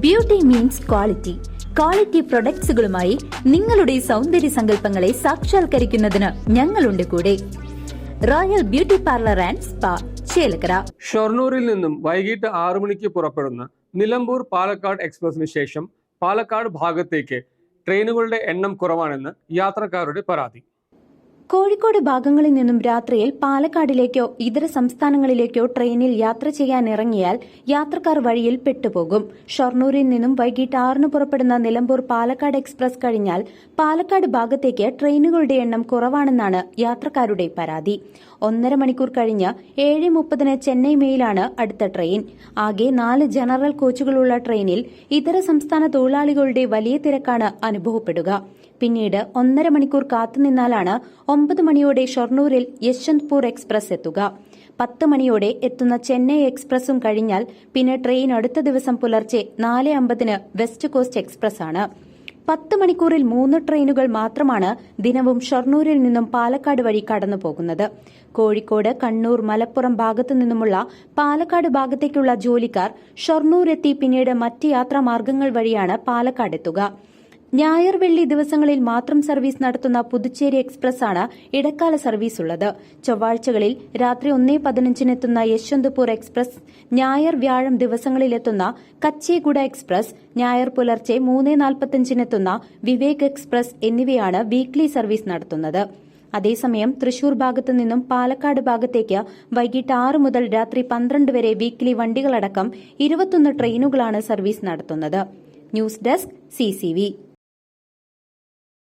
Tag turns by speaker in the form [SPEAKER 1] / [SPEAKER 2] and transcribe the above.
[SPEAKER 1] Beauty means quality. Quality പ്രൊഡക്ട്സുകളുമായി നിങ്ങളുടെ സൗന്ദര്യ സങ്കല്പങ്ങളെ സാക്ഷാത്കരിക്കുന്നതിന് ഞങ്ങളുണ്ട് കൂടെ. Royal beauty parlour and spa, Chelakkara.
[SPEAKER 2] ഷൊർണൂരിൽ നിന്നും വൈകിട്ട് 6 മണിക്ക് പുറപ്പെടുന്ന നിലമ്പൂർ പാലക്കാട് എക്സ്പ്രസിന് ശേഷം പാലക്കാട് ഭാഗത്തേക്ക് ട്രെയിനുകളുടെ എണ്ണം കുറവാണെന്ന് യാത്രക്കാരുടെ പരാതി.
[SPEAKER 1] കോഴിക്കോട് ഭാഗങ്ങളിൽ നിന്നും രാത്രിയിൽ പാലക്കാടിലേക്കോ ഇതര സംസ്ഥാനങ്ങളിലേക്കോ ട്രെയിനിൽ യാത്ര ചെയ്യാനിറങ്ങിയാൽ യാത്രക്കാർ വഴിയിൽ പെട്ടുപോകും. ഷൊർണൂരിൽ നിന്നും വൈകിട്ട് 6 പുറപ്പെടുന്ന നിലമ്പൂർ പാലക്കാട് എക്സ്പ്രസ് കഴിഞ്ഞാൽ പാലക്കാട് ഭാഗത്തേക്ക് ട്രെയിനുകളുടെ എണ്ണം കുറവാണെന്നാണ് യാത്രക്കാരുടെ പരാതി. 1.5 മണിക്കൂർ കഴിഞ്ഞ് 7:30 ചെന്നൈ മെയിലാണ് അടുത്ത ട്രെയിൻ. ആകെ 4 ജനറൽ കോച്ചുകളുള്ള ട്രെയിനിൽ ഇതര സംസ്ഥാന തൊഴിലാളികളുടെ വലിയ തിരക്കാണ് അനുഭവപ്പെടുക. പിന്നീട് 1.5 മണിക്കൂർ കാത്തുനിന്നാലാണ് 9 മണിയോടെ ഷൊർണൂരിൽ യശ്വന്ത്പൂർ എക്സ്പ്രസ് എത്തുക. 10 മണിയോടെ എത്തുന്ന ചെന്നൈ എക്സ്പ്രസും കഴിഞ്ഞാൽ പിന്നെ ട്രെയിൻ അടുത്ത ദിവസം പുലർച്ചെ 4:50 വെസ്റ്റ് കോസ്റ്റ് എക്സ്പ്രസ് ആണ്. 10 മണിക്കൂറിൽ 3 ട്രെയിനുകൾ മാത്രമാണ് ദിനവും ഷൊർണൂരിൽ നിന്നും പാലക്കാട് വഴി കടന്നുപോകുന്നത്. കോഴിക്കോട്, കണ്ണൂർ, മലപ്പുറം ഭാഗത്തു നിന്നുമുള്ള പാലക്കാട് ഭാഗത്തേക്കുള്ള ജോലിക്കാർ ഷൊർണൂർ എത്തി പിന്നീട് മറ്റ് യാത്രാമാർഗങ്ങൾ വഴിയാണ് പാലക്കാട് എത്തുക. ഞായർ, വെള്ളി ദിവസങ്ങളിൽ മാത്രം സർവീസ് നടത്തുന്ന പുതുച്ചേരി എക്സ്പ്രസ് ആണ് ഇടക്കാല സർവീസ് ഉള്ളത്. ചൊവ്വാഴ്ചകളിൽ രാത്രി 1:15 എത്തുന്ന യശ്വന്ത്പൂർ എക്സ്പ്രസ്, ഞായർ, വ്യാഴം ദിവസങ്ങളിലെത്തുന്ന കച്ചേഗുഡ എക്സ്പ്രസ്, ഞായർ പുലർച്ചെ 3:45 എത്തുന്ന വിവേക് എക്സ്പ്രസ് എന്നിവയാണ് വീക്ക്ലി സർവീസ് നടത്തുന്നത്. അതേസമയം തൃശൂർ ഭാഗത്തു നിന്നും പാലക്കാട് ഭാഗത്തേക്ക് വൈകിട്ട് 6 മുതൽ രാത്രി 12 വരെ വീക്ക്ലി വണ്ടികളടക്കം 21 ട്രെയിനുകളാണ് സർവീസ് നടത്തുന്നത്. News desk CCV.